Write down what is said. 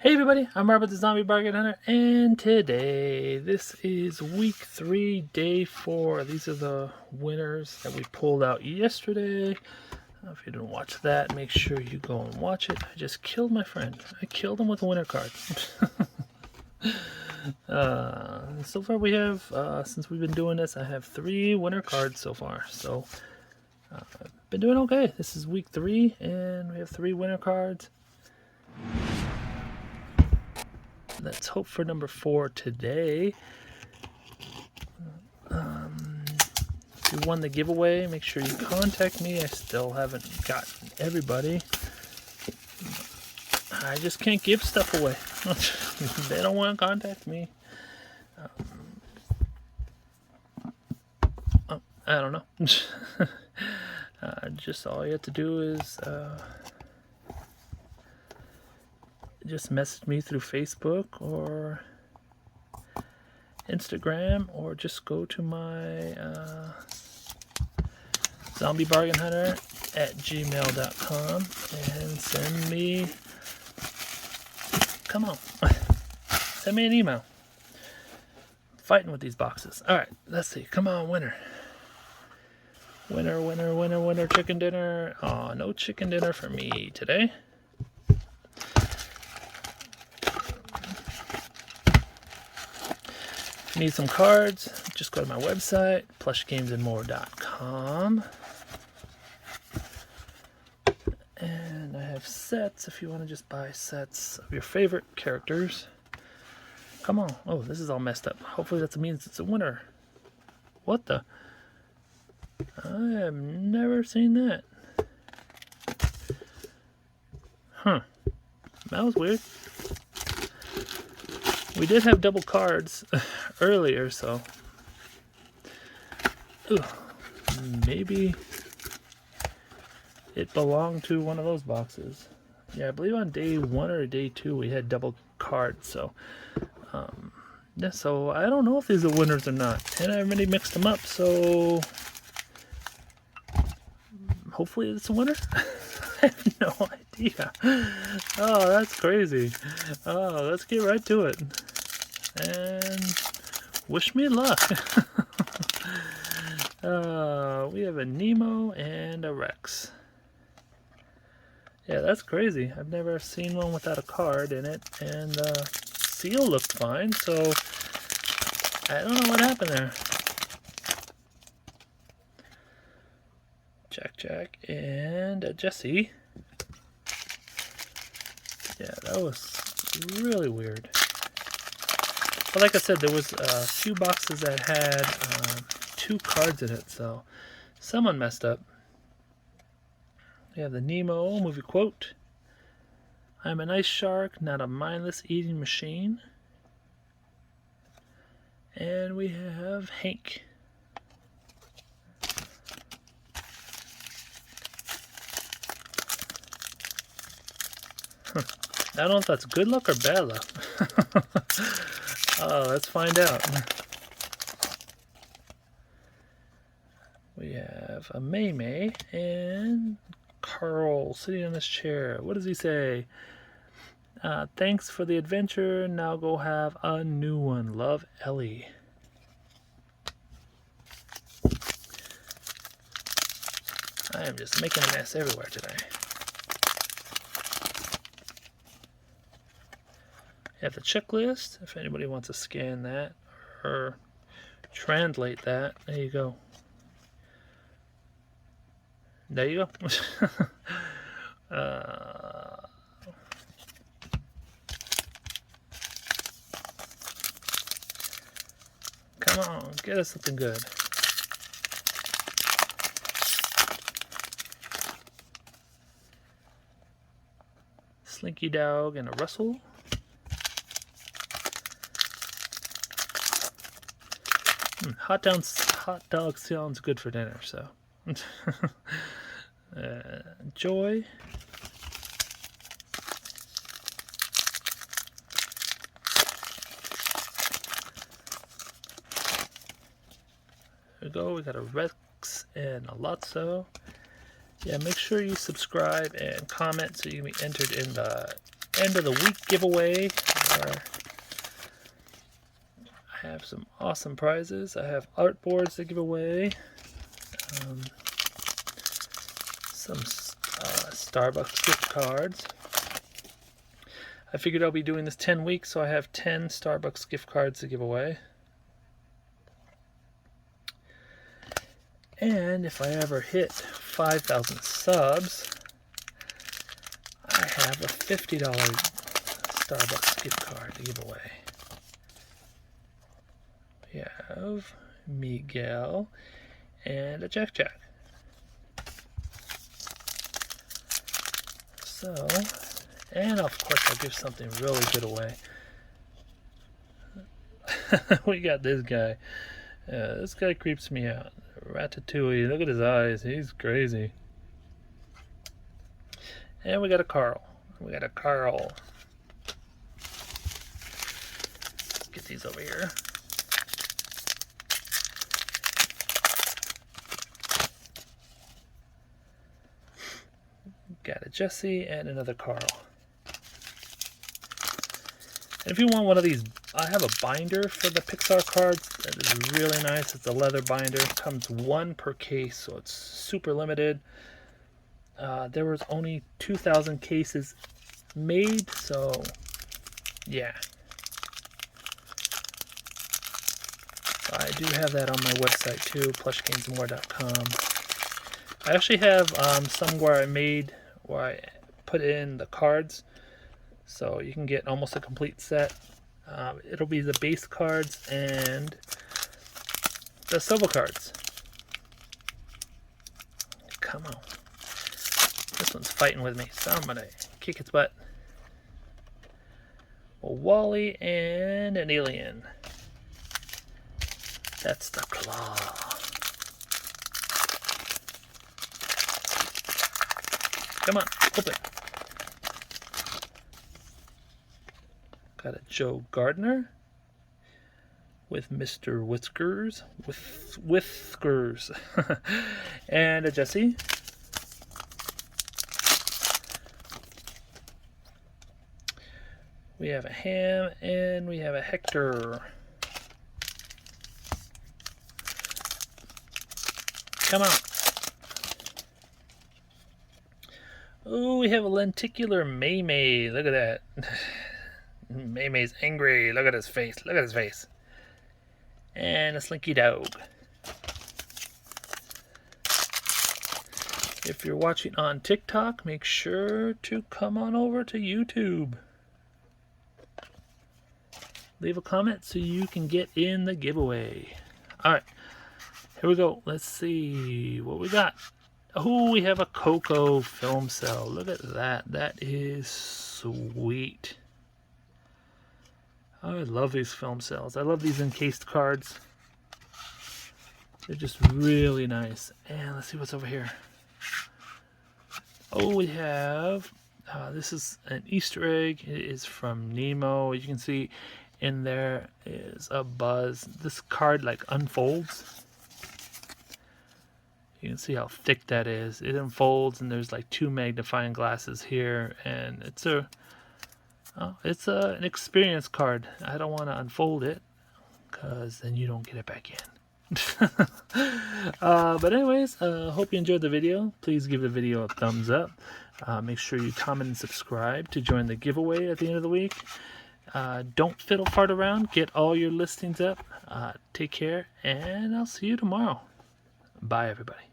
Hey everybody, I'm Robert the Zombie Bargain Hunter, and today, this is week 3, day 4. These are the winners that we pulled out yesterday. If you didn't watch that, make sure you go and watch it. I just killed my friend. I killed him with a winner card. So far we have, since we've been doing this, I have 3 winner cards so far. So, I've been doing okay. This is week 3, and we have 3 winner cards. Let's hope for number 4 today. If you won the giveaway, make sure you contact me. I still haven't gotten everybody. I just can't give stuff away. They don't want to contact me. I don't know. Just all you have to do is just message me through Facebook or Instagram, or just go to my Zombiebargainhunter@gmail.com and send me, come on, send me an email. I'm fighting with these boxes. Alright, let's see. Come on, winner. Winner, winner, winner, winner, chicken dinner. Aw, no chicken dinner for me today. If you need some cards, just go to my website, plushgamesandmore.com. And I have sets if you want to just buy sets of your favorite characters. Come on. Oh, this is all messed up. Hopefully that means it's a winner. What the? I have never seen that. Huh. That was weird. We did have double cards earlier, so maybe it belonged to one of those boxes. Yeah, I believe on day 1 or day 2 we had double cards, so yeah, so I don't know if these are winners or not, and I already mixed them up, so hopefully it's a winner. I have no idea. Oh, that's crazy. Oh, let's get right to it. And wish me luck. We have a Nemo and a Rex. Yeah, that's crazy. I've never seen one without a card in it. And seal looked fine, so I don't know what happened there. Jack, and a Jesse. Yeah, that was really weird. But like I said, there was a few boxes that had 2 cards in it, so someone messed up. We have the Nemo movie quote. I'm an ice shark, not a mindless eating machine. And we have Hank. I don't know if that's good luck or bad luck. Oh, let's find out. We have a May and Carl sitting on his chair. What does he say? Thanks for the adventure. Now go have a new one. Love, Ellie. I am just making a mess everywhere today. Have the checklist, if anybody wants to scan that or translate that. There you go. There you go. Come on, get us something good. Slinky Dog and a Russell. Hot dog sounds good for dinner, so. Joy. There we go. We got a Rex and a Lotso. Yeah, make sure you subscribe and comment so you can be entered in the end of the week giveaway where I have some awesome prizes. I have art boards to give away, some Starbucks gift cards. I figured I'll be doing this 10 weeks, so I have 10 Starbucks gift cards to give away. And if I ever hit 5,000 subs, I have a $50 Starbucks gift card to give away. We have Miguel and a Jack Jack. So, and of course I'll give something really good away. We got this guy. This guy creeps me out. Ratatouille, look at his eyes, he's crazy. And we got a Carl. Let's get these over here. Got a Jesse and another Carl. And if you want one of these, I have a binder for the Pixar cards that is really nice. It's a leather binder. It comes one per case, so it's super limited. There was only 2,000 cases made, so yeah. I do have that on my website too, plushgamesmore.com. I actually have some where I put in the cards, so you can get almost a complete set. It'll be the base cards and the silver cards. Come on. This one's fighting with me, so I'm gonna kick its butt. A Wally and an alien. That's the claw. Come on, open. Got a Joe Gardner with Mr. Whiskers, Whiskers, and a Jesse. We have a Ham and we have a Hector. Come on. Oh, we have a lenticular May. Look at that. May's angry. Look at his face. Look at his face. And a Slinky Dog. If you're watching on TikTok, make sure to come on over to YouTube. Leave a comment so you can get in the giveaway. Alright, here we go. Let's see what we got. Oh, we have a Coco film cell. Look at that. That is sweet. I love these film cells. I love these encased cards. They're just really nice. And let's see what's over here. Oh, we have... this is an Easter egg. It is from Nemo. You can see in there is a Buzz. This card like unfolds. You can see how thick that is. It unfolds and there's like 2 magnifying glasses here, and it's an experience card. I don't want to unfold it because then you don't get it back in. But anyways, hope you enjoyed the video. Please give the video a thumbs up. Make sure you comment and subscribe to join the giveaway at the end of the week. Don't fiddle fart around. Get all your listings up. Take care, and I'll see you tomorrow. Bye, everybody.